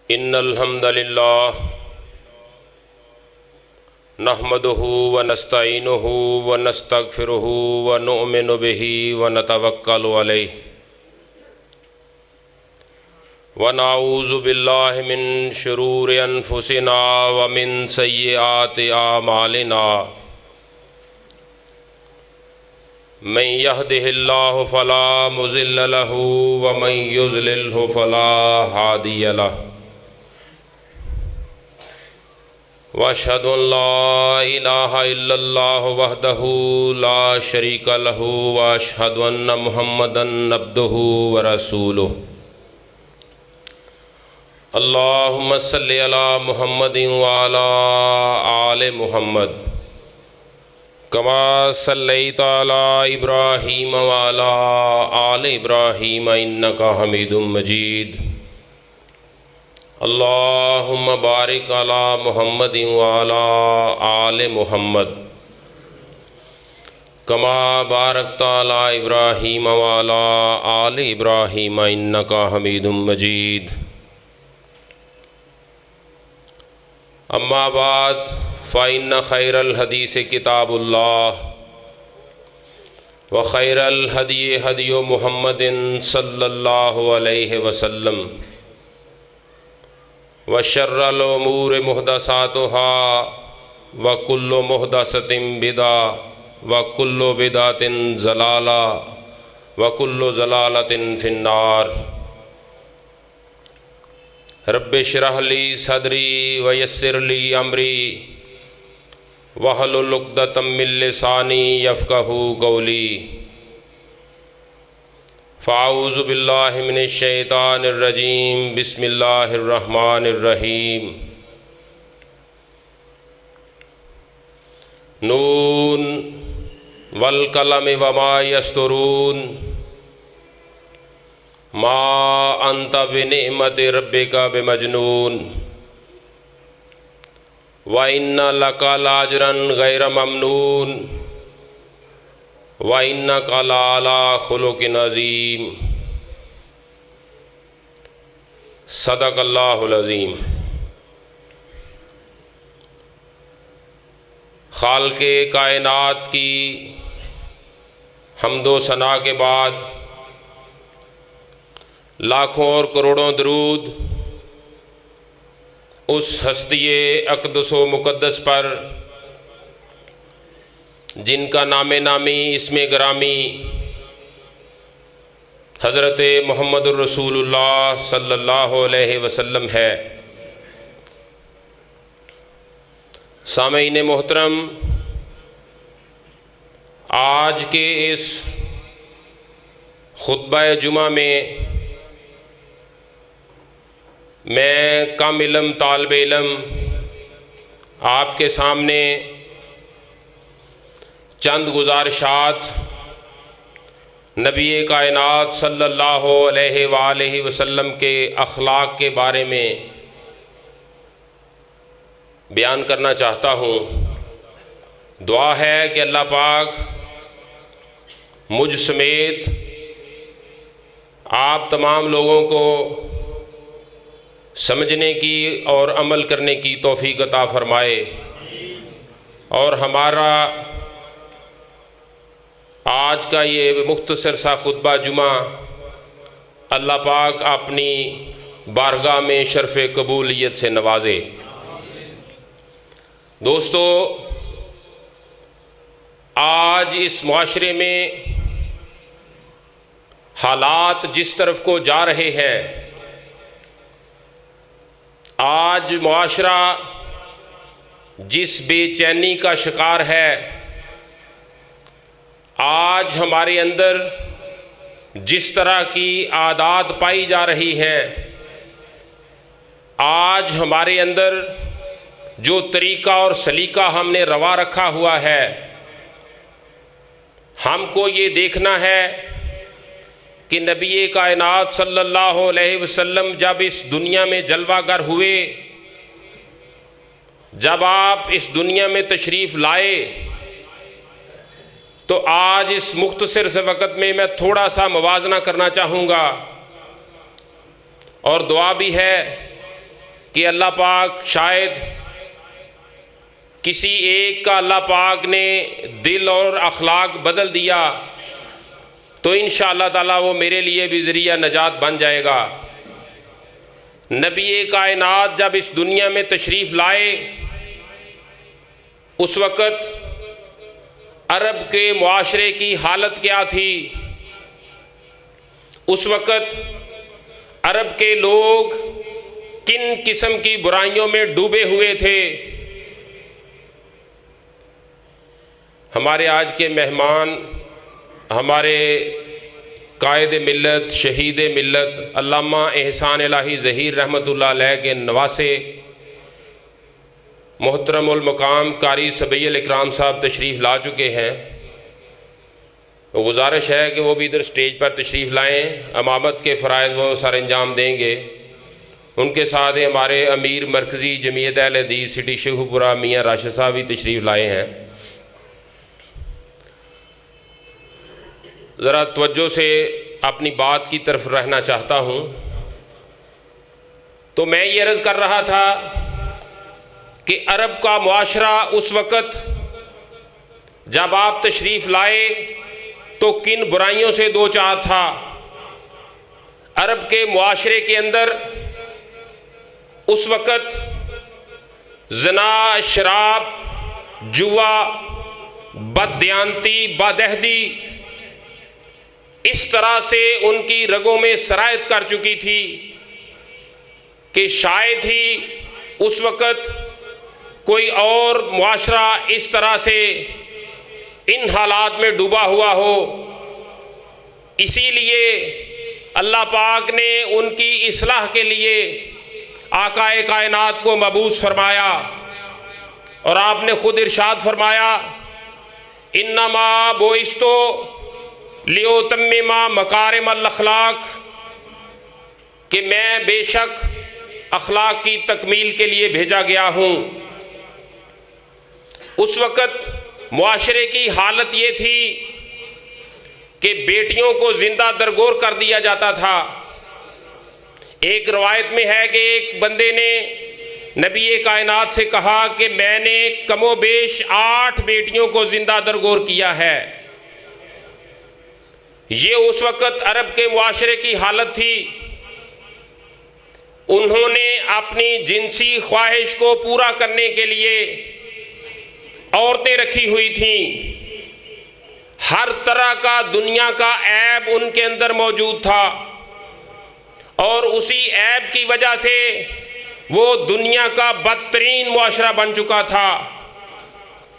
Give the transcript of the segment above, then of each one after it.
इन्नल हम्दलिल्लाह नहमदुहु व नस्तईनुहु व नस्तगफिरुहु व नुअमिनु बिही व नतवक्कलु अलैहि व नऊज़ु बिल्लाहि मिन शुरूरि अनफुसिना व मिन सय्यिआति आमालिना मन यहदिहिल्लाहु फला मुज़िल्ल लहु व मन युज़लिल्हु फला हादिय लहु व अशहदु अन ला इलाहा इल्लल्लाहु वहदहु ला शरीका लहु व अशहदु अन्न मुहम्मदन अब्दुहु व रसूलुहु। अल्लाहुम्मा सल्लि अला मुहम्मदिन व अला आले मुहम्मद कमा सल्लैता अला इब्राहीम व अला आले इब्राहीम इन्नका हमीदुम मजीद। अल्लाहुम्मा बारिक अला मुहम्मदिन व अला आले मुहम्मद कमा बारकता अला इब्राहीम व अला आले इब्राहीम इन्नका हमीदुम मजीद। अम्मा बाद फ़इन्न खैरल हदीस किताबुल्लाह व खैरल हदी हदियु मुहम्मदिन सल्लल्लाहु अलैहि वसल्लम व शर्रल उमूर मुहदसातुहा व कुल्लु मुहदसतिन बिदा व कुल्लु बिदातिन ज़लाला व कुल्लु ज़लालतिन फिन्नार। रब्बि इश्रह ली सदरी व यस्सिर ली अमरी वहलुल उक़दतम मिन लिसानी यफ़क़हू क़ौली। फ़ाऊज़ु बिल्लाहि मिनश शैतानिर रजीम बिस्मिल्लाहिर रहमानिर रहीम। नून वल कलमि वमा यस्तुरून मा अंत बिनिअमति रब्बिका बिमजनून व इन्ना लका लाजरन गैर ममनून व इन्नका लअला खुलुकिन अज़ीम। सदक़ल्लाहुल अज़ीम। खालिक़े कायनात की हम्दो सना के बाद लाखों और करोड़ों दरूद उस हस्तिये अक़दस व मुक़द्दस पर जिनका नामे नामी इसमें ग्रामी हज़रत मुहम्मदुर रसूलुल्लाह सल्लल्लाहु अलैहि वसल्लम है। सामईन मोहतरम, आज के इस खुतबा जुमा में मैं कम इल्म तालिब इल्म आपके सामने चंद गुज़ारिशात नबी कायनात सल्लल्लाहु अलैहि वसल्लम के अखलाक के बारे में बयान करना चाहता हूँ। दुआ है कि अल्लाह पाक मुझ समेत आप तमाम लोगों को समझने की और अमल करने की तौफ़ीक़ अता फ़रमाए और हमारा आज का ये मुख्तसर सा खुतबा जुमा अल्लाह पाक अपनी बारगाह में शर्फ़ कबूलियत से नवाजे। दोस्तों, आज इस माशरे में हालात जिस तरफ को जा रहे हैं, आज मुआशरा जिस बेचैनी का शिकार है, आज हमारे अंदर जिस तरह की आदत पाई जा रही है, आज हमारे अंदर जो तरीक़ा और सलीका हमने रवा रखा हुआ है, हमको ये देखना है कि नबी कायनात सल्लल्लाहु अलैहि वसल्लम जब इस दुनिया में जलवागर हुए, जब आप इस दुनिया में तशरीफ़ लाए, तो आज इस मुख्तसर से वक़्त में मैं थोड़ा सा मुवाज़ना करना चाहूँगा और दुआ भी है कि अल्लाह पाक शायद किसी एक का अल्लाह पाक ने दिल और अखलाक बदल दिया तो इंशाअल्लाह ताला वो मेरे लिए भी ज़रिया नजात बन जाएगा। नबी कायनात जब इस दुनिया में तशरीफ़ लाए उस वक़्त अरब के मुआशरे की हालत क्या थी? उस वक़्त अरब के लोग किन किस्म की बुराइयों में डूबे हुए थे? हमारे आज के मेहमान हमारे कायद मिल्लत, शहीद मिल्लत अल्लामा एहसान इलाही ज़हीर रहमतुल्लाह अलैह के नवासे मोहतरमुल मकाम कारी सबैल इकराम साहब तशरीफ़ ला चुके हैं। तो गुजारिश है कि वो भी इधर स्टेज पर तशरीफ़ लाएँ, अमामत के फ़राइज़ वो सर अंजाम देंगे। उनके साथ हमारे अमीर मरकज़ी जमीयत अहले हदीस सिटी शेखुपुरा मियाँ राशिद साहब भी तशरीफ़ लाए हैं। ज़रा तवज्जो से अपनी बात की तरफ रहना चाहता हूँ। तो मैं ये अर्ज़ कर रहा था कि अरब का मुआशरा उस वक़्त जब आप तशरीफ़ लाए तो किन बुराइयों से दो चार था। अरब के मुआशरे के अंदर उस वक़्त ज़ना, शराब, जुआ, बददियानती, बदअहदी इस तरह से उनकी रगों में सरायत कर चुकी थी कि शायद ही उस वक़्त कोई और मुआशरा इस तरह से इन हालात में डूबा हुआ हो। इसीलिए अल्लाह पाक ने उनकी इस्लाह के लिए आकाए कायनात को मबूस फरमाया और आपने खुद इरशाद फरमाया, इन्नमा बोइस्तो लियोतम्मिमा मकारिमल अखलाक, कि मैं बेशक अखलाक की तकमील के लिए भेजा गया हूँ। उस वक़्त मुआशरे की हालत ये थी कि बेटियों को जिंदा दरगोर कर दिया जाता था। एक रवायत में है कि एक बंदे ने नबी कायनात से कहा कि मैंने कमोबेश 8 बेटियों को जिंदा दरगोर किया है। ये उस वक़्त अरब के मुआशरे की हालत थी। उन्होंने अपनी जिनसी ख्वाहिश को पूरा करने के लिए औरतें रखी हुई थीं। हर तरह का दुनिया का ऐब उनके अंदर मौजूद था और उसी ऐब की वजह से वो दुनिया का बदतरीन मुआशरा बन चुका था।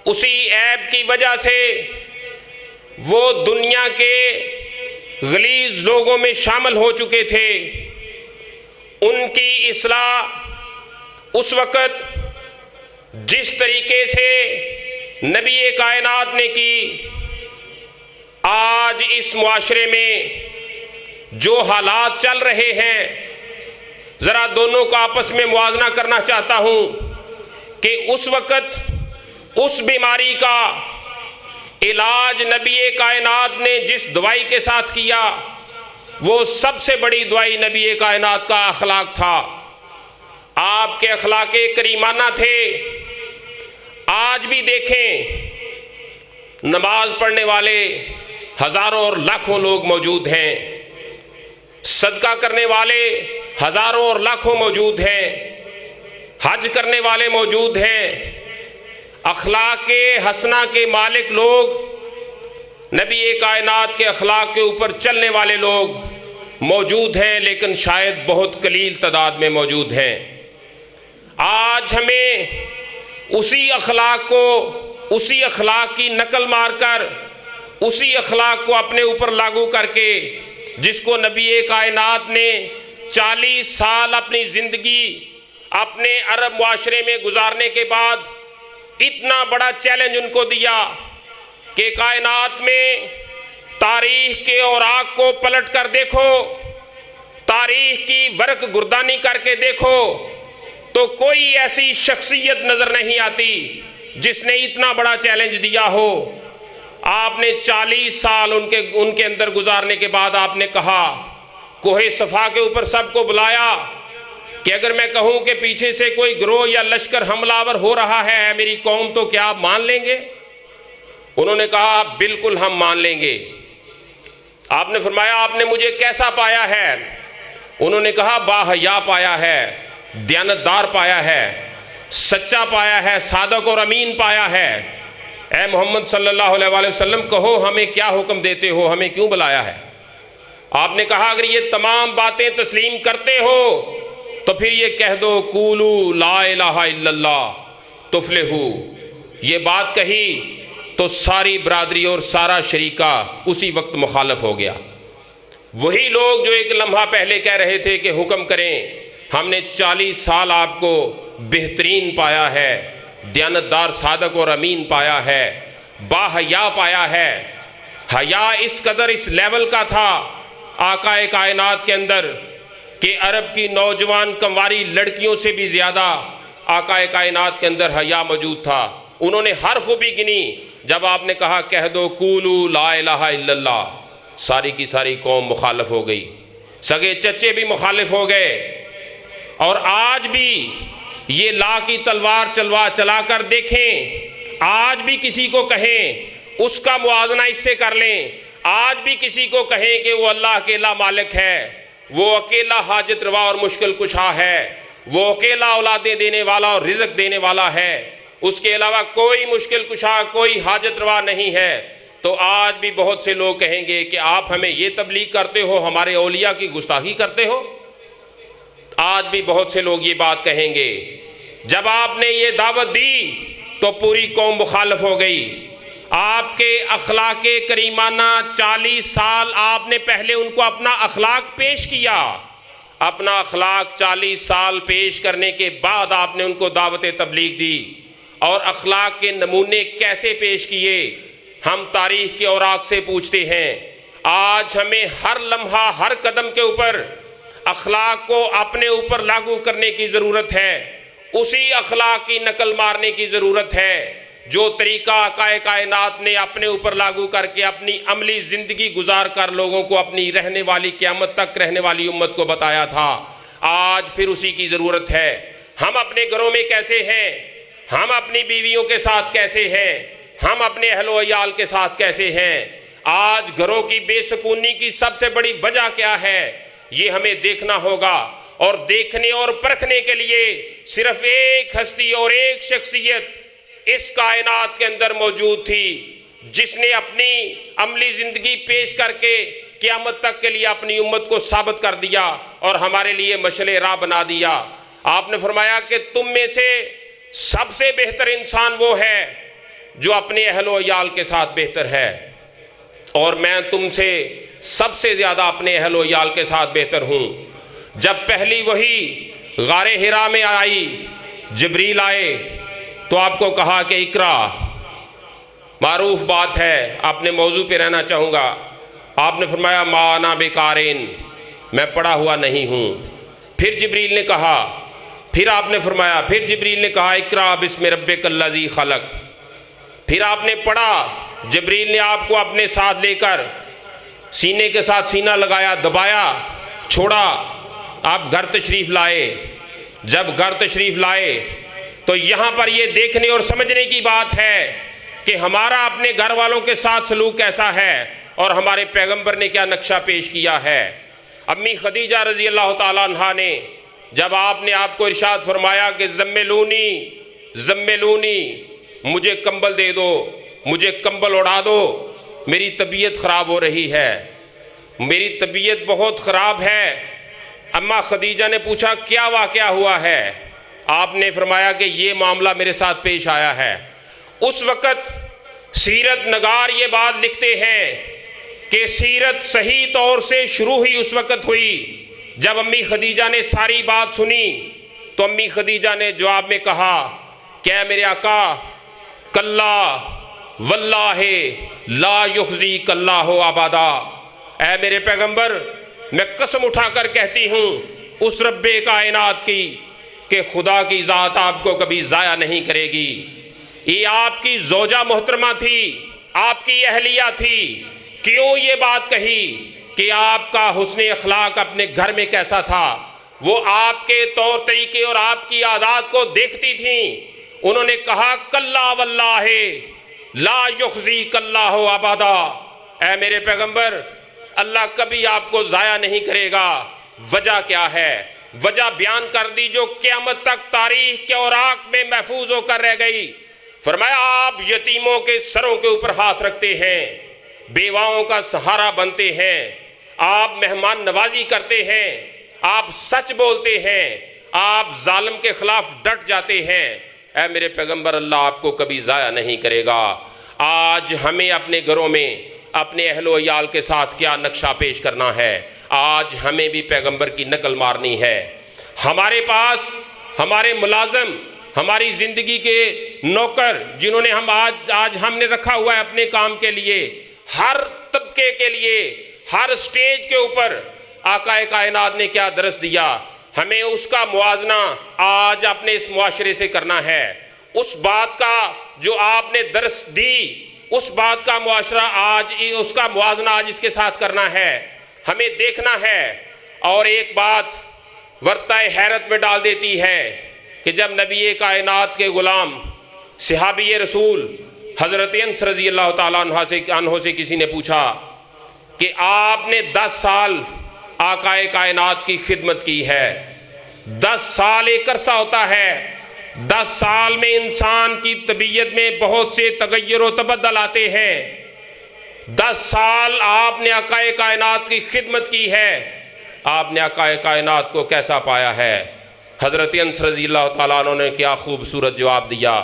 उसी ऐब की वजह से वो दुनिया के गलीज लोगों में शामिल हो चुके थे। उनकी इस्लाह उस वक़्त जिस तरीके से नबी कायनात ने की, आज इस मुआशरे में जो हालात चल रहे हैं, ज़रा दोनों का आपस में मुआवजा करना चाहता हूँ कि उस वक़्त उस बीमारी का इलाज नबी कायनात ने जिस दवाई के साथ किया, वो सबसे बड़ी दवाई नबी कायनात का अखलाक था। आपके अखलाके करीमाना थे। आज भी देखें, नमाज पढ़ने वाले हज़ारों और लाखों लोग मौजूद हैं, सदका करने वाले हज़ारों और लाखों मौजूद हैं, हज करने वाले मौजूद हैं। अखलाक के हसना के मालिक लोग, नबी कायनात के अखलाक के ऊपर चलने वाले लोग मौजूद हैं, लेकिन शायद बहुत कलील तादाद में मौजूद हैं। आज हमें उसी अखलाक को, उसी अखलाक की नकल मारकर, उसी अखलाक को अपने ऊपर लागू करके, जिसको नबी कायनात ने 40 साल अपनी ज़िंदगी अपने अरब मुआशरे में गुजारने के बाद इतना बड़ा चैलेंज उनको दिया कि कायनात में तारीख के औराक को पलट कर देखो, तारीख की वर्क गुर्दानी करके देखो, तो कोई ऐसी शख्सियत नज़र नहीं आती जिसने इतना बड़ा चैलेंज दिया हो। आपने 40 साल उनके अंदर गुजारने के बाद आपने कहा, कोहे सफ़ा के ऊपर सबको बुलाया कि अगर मैं कहूं कि पीछे से कोई गिरोह या लश्कर हमलावर हो रहा है मेरी कौम, तो क्या आप मान लेंगे? उन्होंने कहा बिल्कुल हम मान लेंगे। आपने फरमाया आपने मुझे कैसा पाया है? उन्होंने कहा बाहया पाया है, दयानतदार पाया है, सच्चा पाया है, सादक और अमीन पाया है। ए मोहम्मद सल्लल्लाहु अलैहि वसल्लम, कहो हमें क्या हुक्म देते हो, हमें क्यों बुलाया है? आपने कहा अगर ये तमाम बातें तस्लीम करते हो तो फिर ये कह दो कूलू ला इलाहा इल्लल्लाह तुफलिहू। ये बात कही तो सारी बरादरी और सारा शरीका उसी वक्त मुखालफ हो गया। वही लोग जो एक लम्हा पहले कह रहे थे कि हुक्म करें, हमने 40 साल आपको बेहतरीन पाया है, दयानतदार सादक और अमीन पाया है, बाहया पाया है। हया इस कदर इस लेवल का था आकाए कायनात के अंदर कि अरब की नौजवान कंवारी लड़कियों से भी ज़्यादा आकाए कायनात के अंदर हया मौजूद था। उन्होंने हर खूबी गिनी। जब आपने कहा कह दो कूलू ला इलाहा इल्लल्लाह, सारी की सारी कौम मुखालिफ हो गई, सगे चच्चे भी मुखालिफ हो गए। और आज भी ये ला की तलवार चला कर देखें, आज भी किसी को कहें उसका मुआजना इससे कर लें, आज भी किसी को कहें कि वो अल्लाह अकेला मालिक है, वो अकेला हाजत रवा और मुश्किल कुशा है, वो अकेला औलादें देने वाला और रिज़्क देने वाला है, उसके अलावा कोई मुश्किल कुशा कोई हाजत रवा नहीं है, तो आज भी बहुत से लोग कहेंगे कि आप हमें ये तबलीग करते हो, हमारे औलिया की गुस्ताखी करते हो। आज भी बहुत से लोग ये बात कहेंगे। जब आपने ये दावत दी तो पूरी कौम मुखालिफ हो गई। आपके अखलाके करीमाना 40 साल आपने पहले उनको अपना अखलाक पेश किया। अपना अखलाक 40 साल पेश करने के बाद आपने उनको दावत तबलीग दी। और अखलाक के नमूने कैसे पेश किए, हम तारीख़ के औराक से पूछते हैं। आज हमें हर लम्हा हर कदम के ऊपर अखलाक को अपने ऊपर लागू करने की ज़रूरत है। उसी अखलाक की नकल मारने की ज़रूरत है जो तरीक़ा आकाए कायनात ने अपने ऊपर लागू करके अपनी अमली ज़िंदगी गुजार कर लोगों को अपनी रहने वाली क़यामत तक रहने वाली उम्मत को बताया था। आज फिर उसी की ज़रूरत है। हम अपने घरों में कैसे हैं, हम अपनी बीवियों के साथ कैसे हैं, हम अपने अहलो अयाल के साथ कैसे हैं। आज घरों की बेसुकूनी की सबसे बड़ी वजह क्या है, ये हमें देखना होगा। और देखने और परखने के लिए सिर्फ एक हस्ती और एक शख्सियत इस कायनात के अंदर मौजूद थी जिसने अपनी अमली ज़िंदगी पेश करके क़यामत तक के लिए अपनी उम्मत को साबित कर दिया और हमारे लिए मशले राह बना दिया। आपने फरमाया कि तुम में से सबसे बेहतर इंसान वो है जो अपने अहलो अयाल के साथ बेहतर है, और मैं तुमसे सबसे ज़्यादा अपने अहलो अयाल के साथ बेहतर हूँ। जब पहली वही गारे हिरा में आई, जिब्रील आए तो आपको कहा कि इकरा, मारूफ बात है, आपने मौजू पे रहना चाहूँगा। आपने फरमाया माना बेकारिन, मैं पढ़ा हुआ नहीं हूँ। फिर जिब्रील ने कहा, फिर आपने फरमाया, फिर जिब्रील ने कहा इकरा बिस्मि रब्बिकल्लज़ी खलक। फिर आपने पढ़ा, जिब्रील ने आपको अपने साथ लेकर सीने के साथ सीना लगाया, दबाया, छोड़ा, आप घर तशरीफ़ लाए। जब घर तशरीफ़ लाए तो यहाँ पर ये देखने और समझने की बात है कि हमारा अपने घर वालों के साथ सलूक कैसा है और हमारे पैगंबर ने क्या नक्शा पेश किया है। अम्मी खदीजा रज़ी अल्लाह ताला अन्हा ने जब आपने आपको इरशाद फरमाया कि ज़म्मिलूनी ज़म्मिलूनी, मुझे कंबल दे दो, मुझे कंबल उड़ा दो, मेरी तबीयत ख़राब हो रही है, मेरी तबीयत बहुत ख़राब है। अम्मा खदीजा ने पूछा क्या वाक़या हुआ है। आपने फरमाया कि ये मामला मेरे साथ पेश आया है। उस वक़्त सीरत नगार ये बात लिखते हैं कि सीरत सही तौर से शुरू ही उस वक़्त हुई जब अम्मी खदीजा ने सारी बात सुनी। तो अम्मी खदीजा ने जवाब में कहा, क्या मेरे आका, कल्ला वल्लाहे ला युखज़ी कल्ला हो आबादा। ऐ मेरे पैगंबर, मैं कसम उठाकर कहती हूँ उस रब्बे कायनात की कि खुदा की ज़ात आपको कभी ज़ाया नहीं करेगी। ये आपकी ज़ौजा मोहतरमा थी, आपकी अहलिया थी। क्यों ये बात कही कि आपका हुस्न अखलाक अपने घर में कैसा था, वो आपके तौर तरीके और आपकी आदत को देखती थीं। उन्होंने कहा कल्ला वल्लाहे ला युखज़ी कल्ला हो अबदा, ऐ मेरे पैगंबर, अल्लाह कभी आपको ज़ाया नहीं करेगा। वजह क्या है? वजह बयान कर दी जो क़यामत तक तारीख के औराक में महफूज होकर रह गई। फरमाया आप यतीमों के सरों के ऊपर हाथ रखते हैं, बेवाओं का सहारा बनते हैं, आप मेहमान नवाजी करते हैं, आप सच बोलते हैं, आप जालिम के खिलाफ डट जाते हैं। ऐ मेरे पैगंबर, अल्लाह आपको कभी ज़ाया नहीं करेगा। आज हमें अपने घरों में अपने अहलो अयाल के साथ क्या नक्शा पेश करना है? आज हमें भी पैगंबर की नकल मारनी है। हमारे पास हमारे मुलाजम, हमारी ज़िंदगी के नौकर जिन्होंने हम आज हमने रखा हुआ है अपने काम के लिए, हर तबके के लिए, हर स्टेज के ऊपर आकाए कायनात ने क्या दरस दिया, हमें उसका मुआजना आज अपने इस मुआशरे से करना है। उस बात का जो आपने दरस दी, उस बात का मुआशरा आज, उसका मुआजना आज इसके साथ करना है, हमें देखना है। और एक बात वर्ताए हैरत में डाल देती है कि जब नबी कायनात के गुलाम सहाबी रसूल हज़रत अनस रज़ी अल्लाह ताला अन्हो से किसी ने पूछा कि आपने 10 साल आकाए कायनात की खिदमत की है। 10 साल एक अरसा होता है। 10 साल में इंसान की तबीयत में बहुत से तगय्युर व तबद्दुल आते हैं। 10 साल आपने आकाए कायनात की खिदमत की है, आपने आकाए कायनात को कैसा पाया है? हज़रत अनस रज़ी अल्लाह ताला अन्हु ने क्या खूबसूरत जवाब दिया।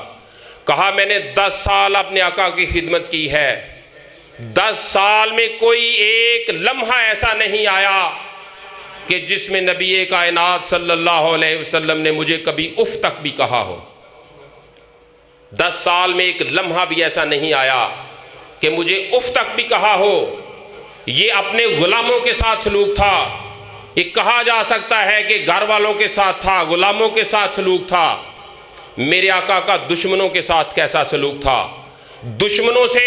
कहा मैंने 10 साल अपने आका की खिदमत की है। 10 साल में कोई एक लम्हा ऐसा नहीं आया कि जिसमें नबी कायनात सल्लल्लाहु अलैहि वसल्लम ने मुझे कभी उफ तक भी कहा हो। 10 साल में एक लम्हा भी ऐसा नहीं आया कि मुझे उफ तक भी कहा हो। ये अपने गुलामों के साथ सलूक था। ये कहा जा सकता है कि घर वालों के साथ था, गुलामों के साथ सलूक था। मेरे आका का दुश्मनों के साथ कैसा सलूक था? दुश्मनों से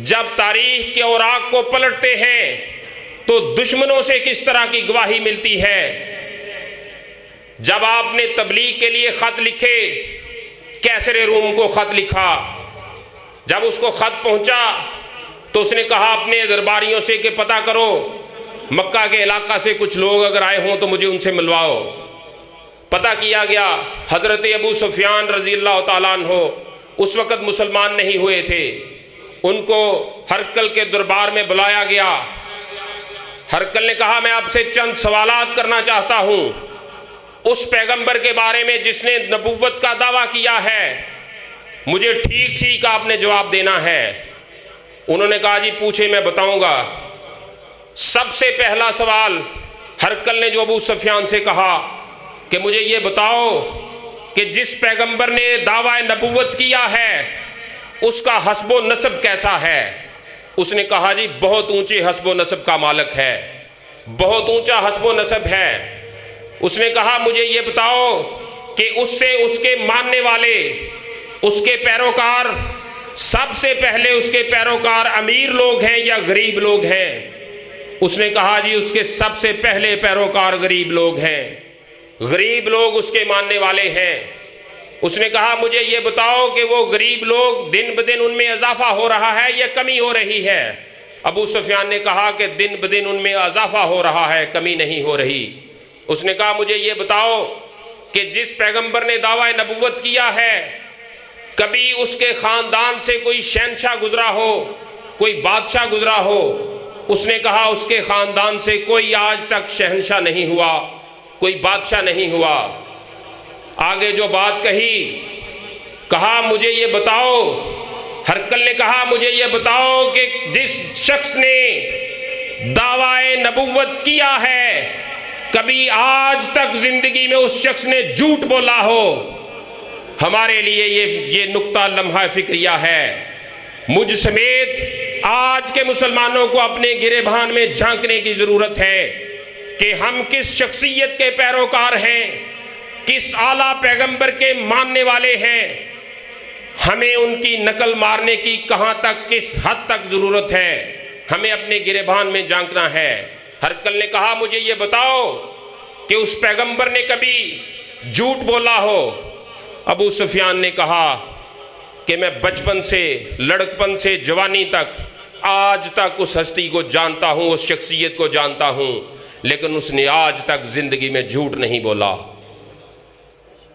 जब तारीख के औराक को पलटते हैं तो दुश्मनों से किस तरह की गवाही मिलती है। जब आपने तबलीग के लिए ख़त लिखे, कैसरे रूम को ख़त लिखा, जब उसको ख़त पहुंचा तो उसने कहा अपने दरबारियों से कि पता करो मक्का के इलाका से कुछ लोग अगर आए हों तो मुझे उनसे मिलवाओ। पता किया गया। हज़रत अबू सुफियान रज़ी अल्लाह ताला अन्हो उस वक़्त मुसलमान नहीं हुए थे। उनको हरकल के दरबार में बुलाया गया। हरकल ने कहा मैं आपसे चंद सवालात करना चाहता हूँ उस पैगंबर के बारे में जिसने नबुव्वत का दावा किया है, मुझे ठीक ठीक आपने जवाब देना है। उन्होंने कहा जी पूछे मैं बताऊँगा। सबसे पहला सवाल हरकल ने जो अबू सुफियान से कहा कि मुझे ये बताओ कि जिस पैगंबर ने दावा नबुव्वत किया है उसका हस्बो नसब कैसा है? उसने कहा जी बहुत ऊंचे हस्बो नसब का मालिक है, बहुत ऊंचा हस्बो नसब है। उसने कहा मुझे ये बताओ कि उससे उसके मानने वाले, उसके पैरोकार, सबसे पहले उसके पैरोकार अमीर लोग हैं या गरीब लोग हैं? उसने कहा जी उसके सबसे पहले पैरोकार गरीब लोग हैं, गरीब लोग उसके मानने वाले हैं। उसने कहा मुझे ये बताओ कि वो गरीब लोग दिन ब दिन उनमें इजाफा हो रहा है या कमी हो रही है? अबू सुफियान ने कहा कि दिन ब दिन उनमें इजाफा हो रहा है, कमी नहीं हो रही। उसने कहा मुझे ये बताओ कि जिस पैगंबर ने दावा नबुव्वत किया है कभी उसके ख़ानदान से कोई शहनशाह गुजरा हो, कोई बादशाह गुजरा हो? उसने कहा उसके ख़ानदान से कोई आज तक शहनशाह नहीं हुआ, कोई बादशाह नहीं हुआ। आगे जो बात कही, कहा मुझे ये बताओ, हरकल ने कहा मुझे ये बताओ कि जिस शख्स ने दावाए नबुव्वत किया है कभी आज तक जिंदगी में उस शख्स ने झूठ बोला हो? हमारे लिए ये नुक्ता लम्हा फिक्रिया है। मुझ समेत आज के मुसलमानों को अपने गिरेबान में झांकने की ज़रूरत है कि हम किस शख्सियत के पैरोकार हैं, किस आला पैगंबर के मानने वाले हैं। हमें उनकी नकल मारने की कहाँ तक, किस हद तक ज़रूरत है, हमें अपने गिरेबान में झांकना है। हरकल ने कहा मुझे ये बताओ कि उस पैगंबर ने कभी झूठ बोला हो। अबू सुफियान ने कहा कि मैं बचपन से, लड़कपन से जवानी तक, आज तक उस हस्ती को जानता हूँ, उस शख्सियत को जानता हूँ, लेकिन उसने आज तक ज़िंदगी में झूठ नहीं बोला।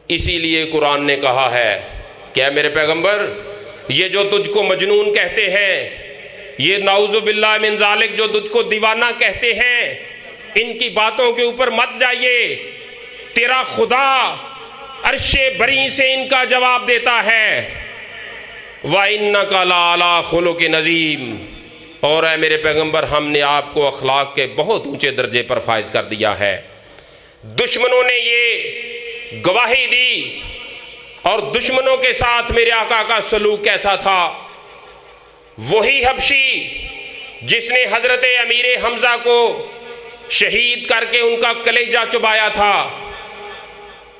इसीलिए कुरान ने कहा है, क्या मेरे पैगंबर, ये जो तुझको मजनून कहते हैं, ये नाउज़ु बिल्लाह मिन ज़ालिक जो तुझको दीवाना कहते हैं, इनकी बातों के ऊपर मत जाइए। तेरा खुदा अर्शे बरी से इनका जवाब देता है, व इन्नका लअला खुलुक़िन अज़ीम, और है मेरे पैगंबर, हमने आपको अखलाक के बहुत ऊंचे दर्जे पर फाइज कर दिया है। दुश्मनों ने ये गवाही दी, और दुश्मनों के साथ मेरे आका का सलूक कैसा था। वही हबशी जिसने हजरत अमीर हमजा को शहीद करके उनका कलेजा चुबाया था,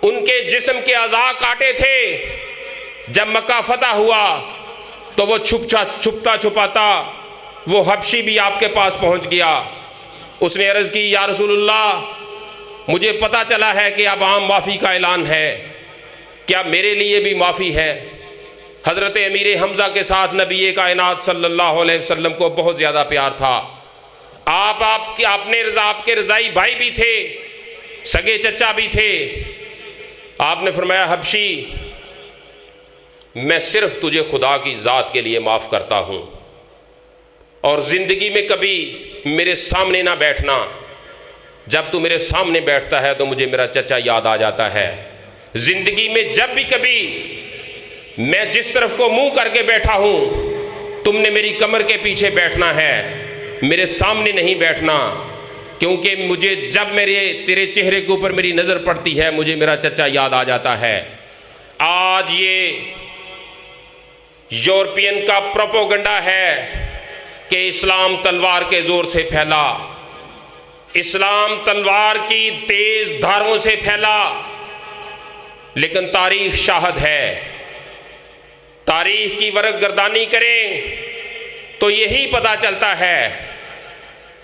उनके जिस्म के अज़ा काटे थे। जब मक्का फतह हुआ तो वो छुपता छुपाता वो हबशी भी आपके पास पहुंच गया। उसने अर्ज़ की, या रसूलुल्लाह, मुझे पता चला है कि अब आम माफ़ी का ऐलान है, क्या मेरे लिए भी माफ़ी है। हज़रत अमीर हमज़ा के साथ नबी कायनात सल्लल्लाहु अलैहि वसल्लम को बहुत ज़्यादा प्यार था। आपके रज़ाई भाई भी थे, सगे चचा भी थे। आपने फरमाया, हबशी, मैं सिर्फ तुझे खुदा की ज़ात के लिए माफ़ करता हूँ, और ज़िंदगी में कभी मेरे सामने ना बैठना। जब तू मेरे सामने बैठता है तो मुझे मेरा चचा याद आ जाता है। ज़िंदगी में जब भी कभी मैं जिस तरफ को मुंह करके बैठा हूँ, तुमने मेरी कमर के पीछे बैठना है, मेरे सामने नहीं बैठना, क्योंकि मुझे जब तेरे चेहरे के ऊपर मेरी नज़र पड़ती है, मुझे मेरा चचा याद आ जाता है। आज ये यूरोपियन का प्रोपोगंडा है कि इस्लाम तलवार के ज़ोर से फैला, इस्लाम तलवार की तेज़ धारों से फैला, लेकिन तारीख शाहद है। तारीख की वरक गर्दानी करें तो यही पता चलता है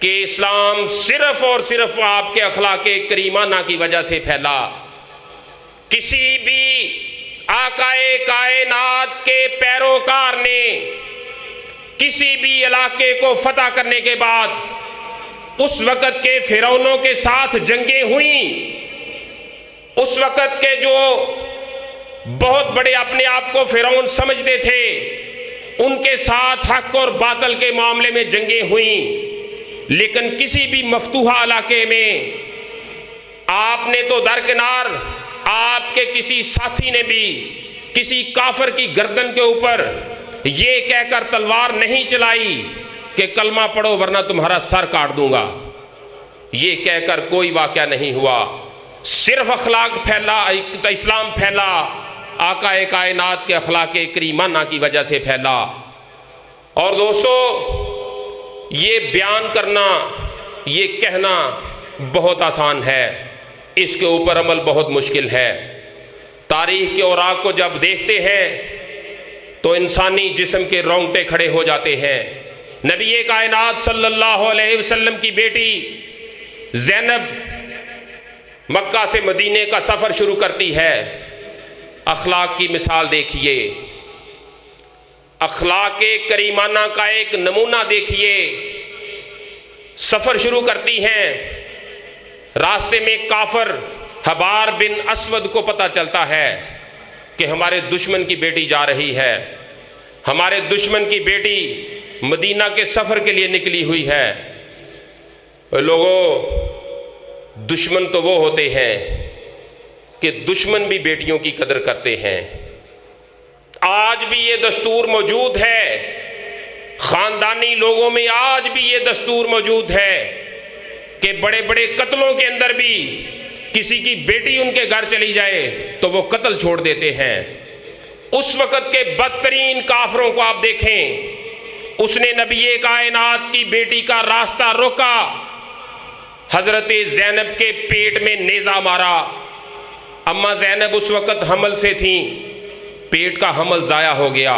कि इस्लाम सिर्फ और सिर्फ आपके अखलाके करीमाना की वजह से फैला। किसी भी आकाए कायनात के पैरोकार ने किसी भी इलाके को फतह करने के बाद उस वक़्त के फिरौनों के साथ जंगें हुई। उस वक़्त के जो बहुत बड़े अपने आप को फिरौन समझते थे, उनके साथ हक और बातल के मामले में जंगें हुई, लेकिन किसी भी मफतूहा इलाके में आपने तो दरकिनार, आपके किसी साथी ने भी किसी काफिर की गर्दन के ऊपर ये कहकर तलवार नहीं चलाई कि कलमा पढ़ो वरना तुम्हारा सर काट दूंगा। ये कहकर कोई वाक़या नहीं हुआ। सिर्फ अखलाक फैला, इस्लाम फैला आकाए कायनात के अखलाके करीमाना की वजह से फैला। और दोस्तों, ये बयान करना, ये कहना बहुत आसान है, इसके ऊपर अमल बहुत मुश्किल है। तारीख़ के औराक को जब देखते हैं तो इंसानी जिस्म के रोंगटे खड़े हो जाते हैं। नबी कायनात सल्लल्लाहु अलैहि वसल्लम की बेटी ज़ैनब मक्का से मदीने का सफ़र शुरू करती है। अखलाक की मिसाल देखिए, अखलाके करीमाना का एक नमूना देखिए। सफ़र शुरू करती हैं, रास्ते में काफिर हबार बिन असवद को पता चलता है कि हमारे दुश्मन की बेटी जा रही है, हमारे दुश्मन की बेटी मदीना के सफ़र के लिए निकली हुई है। लोगों, दुश्मन तो वो होते हैं कि दुश्मन भी बेटियों की कदर करते हैं। आज भी ये दस्तूर मौजूद है, ख़ानदानी लोगों में आज भी ये दस्तूर मौजूद है कि बड़े बड़े कत्लों के अंदर भी किसी की बेटी उनके घर चली जाए तो वो कत्ल छोड़ देते हैं। उस वक़्त के बदतरीन काफिरों को आप देखें, उसने नबी कायनात की बेटी का रास्ता रोका, हज़रत ज़ैनब के पेट में नेज़ा मारा। अम्मा ज़ैनब उस वक़्त हमल से थीं, पेट का हमल ज़ाया हो गया।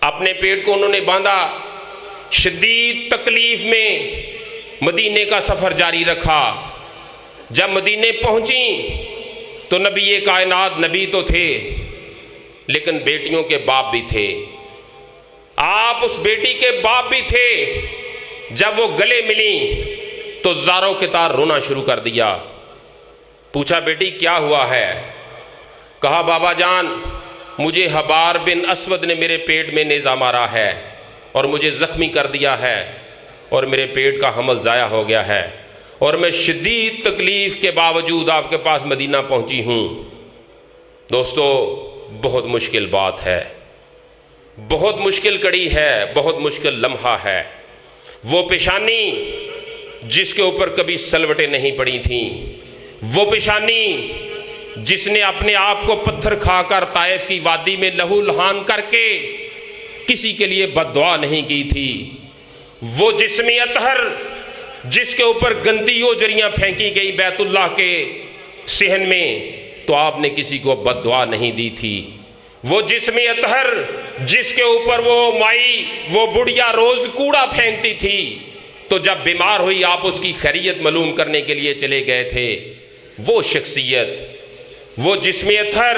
अपने पेट को उन्होंने बांधा, शदीद तकलीफ़ में मदीने का सफ़र जारी रखा। जब मदीने पहुंची तो नबी ये कायनात नबी तो थे लेकिन बेटियों के बाप भी थे। आप उस बेटी के बाप भी थे। जब वो गले मिली तो ज़ारों के तार रोना शुरू कर दिया। पूछा बेटी क्या हुआ है? कहा बाबा जान, मुझे हबार बिन असवद ने मेरे पेट में नेज़ा मारा है और मुझे ज़ख्मी कर दिया है और मेरे पेट का हमल ज़ाया हो गया है और मैं शदीद तकलीफ़ के बावजूद आपके पास मदीना पहुंची हूँ। दोस्तों, बहुत मुश्किल बात है, बहुत मुश्किल कड़ी है, बहुत मुश्किल लम्हा है। वो पेशानी जिसके ऊपर कभी सलवटें नहीं पड़ी थीं, वो पेशानी जिसने अपने आप को पत्थर खाकर ताइफ की वादी में लहू लहान करके किसी के लिए बद्दुआ नहीं की थी, वो जिस्म अतहर जिसके ऊपर गंदी ओजरियाँ फेंकी गई बैतुल्लाह के सहन में तो आपने किसी को बद्दुआ नहीं दी थी, वो जिस्म अतहर जिसके ऊपर वो माई वो बुढ़िया रोज़ कूड़ा फेंकती थी तो जब बीमार हुई आप उसकी खैरियत मालूम करने के लिए चले गए थे, वो शख्सियत, वो जिस्म अतहर,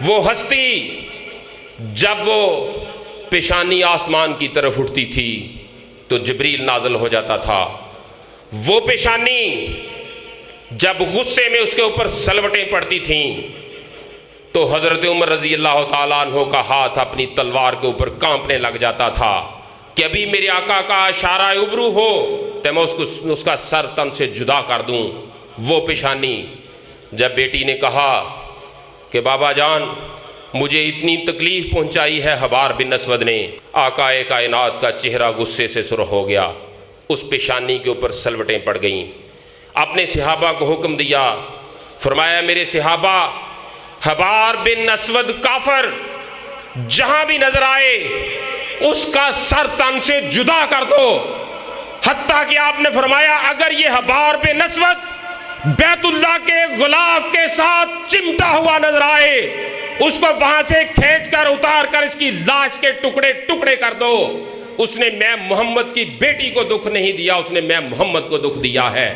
वो हस्ती जब वो पेशानी आसमान की तरफ उठती थी तो जिब्रील नाज़िल हो जाता था। वो पेशानी जब गुस्से में उसके ऊपर सलवटें पड़ती थीं तो हज़रत उमर रज़ी अल्लाह ताला अन्हो का हाथ अपनी तलवार के ऊपर कांपने लग जाता था कि अभी मेरे आका का इशारा उबरू हो तो मैं उसका सर तन से जुदा कर दूं। वो पेशानी जब बेटी ने कहा कि बाबा जान मुझे इतनी तकलीफ़ पहुंचाई है हबार बिन असवद ने, आकाए कायनात का चेहरा गुस्से से सुर्ख हो गया। उस पेशानी के ऊपर सलवटें पड़ गईं। अपने सहाबा को हुक्म दिया, फरमाया मेरे सहाबा हबार बिन असवद काफर जहां भी नजर आए उसका सर तन से जुदा कर दो। हत्ता कि आपने फरमाया अगर ये हबार बिन असवद बैतुल्लाह के गुलाफ के साथ चिमटा हुआ नजर आए उसको वहां से खींच कर उतार कर इसकी लाश के टुकड़े टुकड़े कर दो। उसने मैं मोहम्मद की बेटी को दुख नहीं दिया, उसने मैं मोहम्मद को दुख दिया है।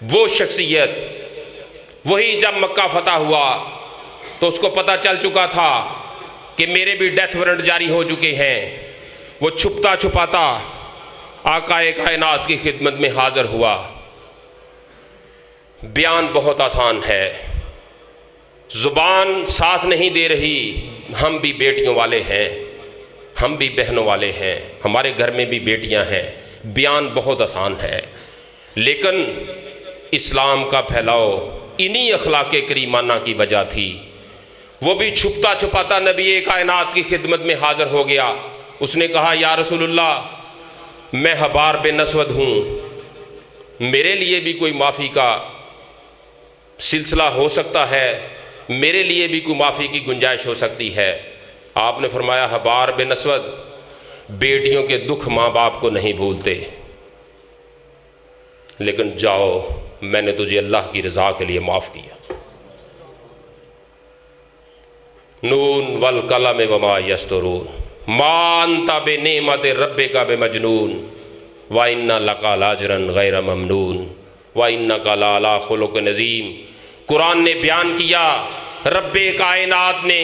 वो शख्सियत वही जब मक्का फतह हुआ तो उसको पता चल चुका था कि मेरे भी डेथ वारंट जारी हो चुके हैं। वो छुपता छुपाता आकाए कायनात की खिदमत में हाजिर हुआ। बयान बहुत आसान है, ज़ुबान साथ नहीं दे रही। हम भी बेटियों वाले हैं, हम भी बहनों वाले हैं, हमारे घर में भी बेटियां हैं। बयान बहुत आसान है लेकिन इस्लाम का फैलाव इन्हीं अखलाक़े करीमाना की वजह थी। वो भी छुपता छुपाता नबी कायनात की खिदमत में हाज़िर हो गया। उसने कहा या रसूलुल्लाह मैं हबार बिन असवद हूँ, मेरे लिए भी कोई माफ़ी का सिलसिला हो सकता है, मेरे लिए भी कोई माफ़ी की गुंजाइश हो सकती है। आपने फरमाया हबार बिन असवद बेटियों के दुख माँ बाप को नहीं भूलते, लेकिन जाओ मैंने तुझे अल्लाह की रज़ा के लिए माफ़ किया। नून वल कलम वमा यस्तरून मा अंता बेनेमत रब्बिका बेमजनून व इन्ना लका लाजरन गैर ममनून व इन्नका लाला खुलुक़िन अज़ीम। कुरान ने बयान किया, रब्बे कायनात ने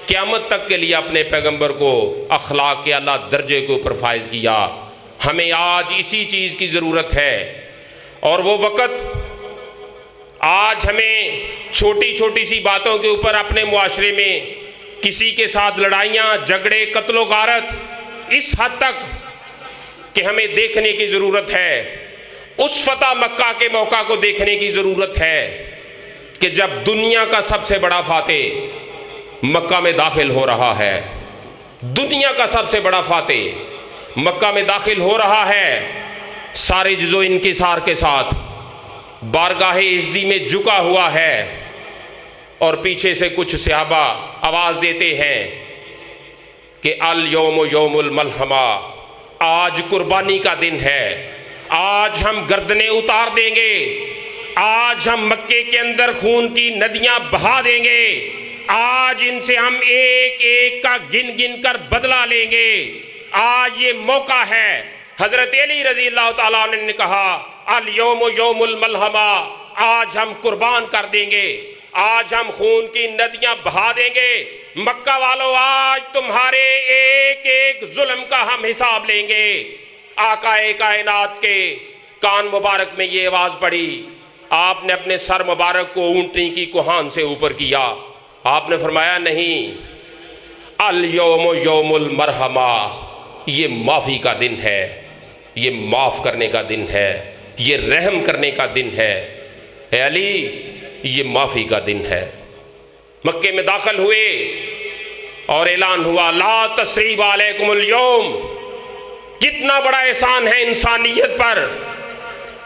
क़यामत तक के लिए अपने पैगंबर को अखलाक के आला दर्जे के ऊपर फाइज किया। हमें आज इसी चीज़ की ज़रूरत है और वो वक़्त आज हमें छोटी छोटी सी बातों के ऊपर अपने मुआशरे में किसी के साथ लड़ाइयाँ झगड़े कत्लो गारत इस हद तक कि हमें देखने की ज़रूरत है। उस फतह मक्का के मौका को देखने की ज़रूरत है कि जब दुनिया का सबसे बड़ा फातेह मक्का में दाखिल हो रहा है, दुनिया का सबसे बड़ा फातेह मक्का में दाखिल हो रहा है, सारे जुज़ो इनकिसार के साथ बारगाहे इज़्दी में झुका हुआ है और पीछे से कुछ सहाबा आवाज़ देते हैं कि अल यौम यौमुल मलहमा, आज कुर्बानी का दिन है, आज हम गर्दनें उतार देंगे, आज हम मक्के के अंदर खून की नदियां बहा देंगे, आज इनसे हम एक एक का गिन गिन कर बदला लेंगे, आज ये मौका है। हज़रत अली रज़ी अल्लाह ताला अन्हु ने कहा अल यौम यौमुल मलहमा, आज हम कुर्बान कर देंगे, आज हम खून की नदियां बहा देंगे। मक्का वालों, आज तुम्हारे एक एक जुल्म का हम हिसाब लेंगे। आकाए कायनात के कान मुबारक में ये आवाज पड़ी। आपने अपने सर मुबारक को ऊंटनी की कुहान से ऊपर किया। आपने फरमाया, नहीं, अल यौम यौमुल मरहमा, ये माफ़ी का दिन है, ये माफ़ करने का दिन है, ये रहम करने का दिन है। ए अली, ये माफ़ी का दिन है। मक्के में दाखिल हुए और ऐलान हुआ, ला तस्रीब अलैकुमुल यौम। कितना बड़ा एहसान है इंसानियत पर।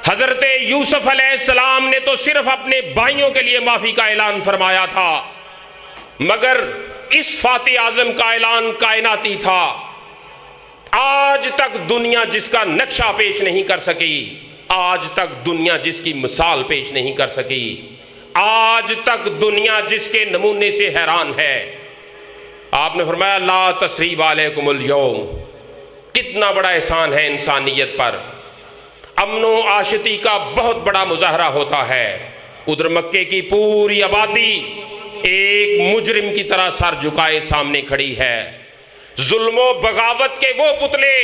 हजरत यूसुफ अलैहिस्सलाम ने तो सिर्फ अपने भाइयों के लिए माफ़ी का ऐलान फरमाया था, मगर इस फातिह आज़म का ऐलान कायनाती था। आज तक दुनिया जिसका नक्शा पेश नहीं कर सकी, आज तक दुनिया जिसकी मिसाल पेश नहीं कर सकी, आज तक दुनिया जिसके नमूने से हैरान है। आपने फरमाया, ला तस्रीब अलैकुमुल यौम। कितना बड़ा एहसान है इंसानियत पर। अमनो आशिती का बहुत बड़ा मुजाहरा होता है। उधर मक्के की पूरी आबादी एक मुजरिम की तरह सर झुकाए सामने खड़ी है। जुल्मो बगावत के वो पुतले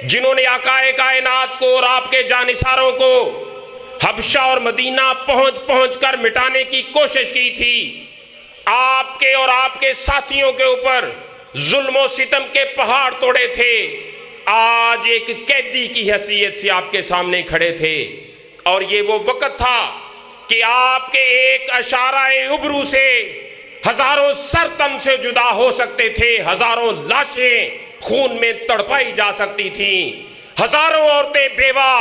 जिन्होंने आकाए कायनात को और आपके जानिसारों को हबशा और मदीना पहुंच कर मिटाने की कोशिश की थी। आपके और आपके साथियों के ऊपर जुल्मो सितम के पहाड़ तोड़े थे। आज एक कैदी की हैसियत से आपके सामने खड़े थे और ये वो वक्त था कि आपके एक अशाराए उबरू से हजारों सर तन से जुदा हो सकते थे, हजारों लाशें खून में तड़पाई जा सकती थीं, हजारों औरतें बेवा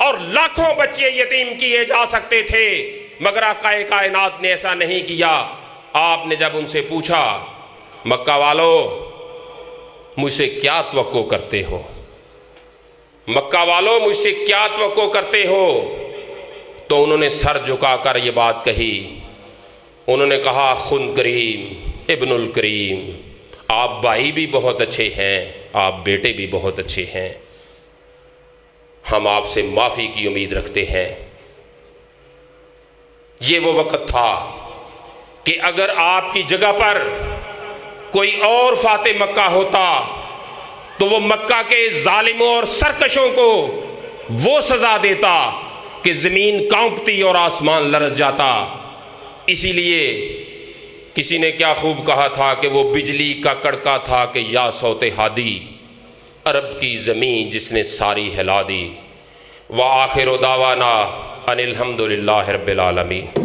और लाखों बच्चे यतीम किए जा सकते थे, मगर आकाए कायनात ने ऐसा नहीं किया। आपने जब उनसे पूछा, मक्का वालों, मुझसे क्या तवक्को करते हो, मक्का वालों मुझसे क्या तवक्को करते हो, तो उन्होंने सर झुकाकर ये बात कही। उन्होंने कहा, खुन करीम इब्नुल करीम, आप भाई भी बहुत अच्छे हैं, आप बेटे भी बहुत अच्छे हैं, हम आपसे माफ़ी की उम्मीद रखते हैं। ये वो वक्त था कि अगर आपकी जगह पर कोई और फाते मक्का होता तो वो मक्का के जालिमों और सरकशों को वो सज़ा देता कि ज़मीन कांपती और आसमान लरज़ जाता। इसीलिए किसी ने क्या खूब कहा था कि वो बिजली का कड़का था कि या सौते हादी, अरब की ज़मीन जिसने सारी हिला दी। व आखिर दावाना अनिल हम्दुलिल्लाहि रब्बिल आलमीन।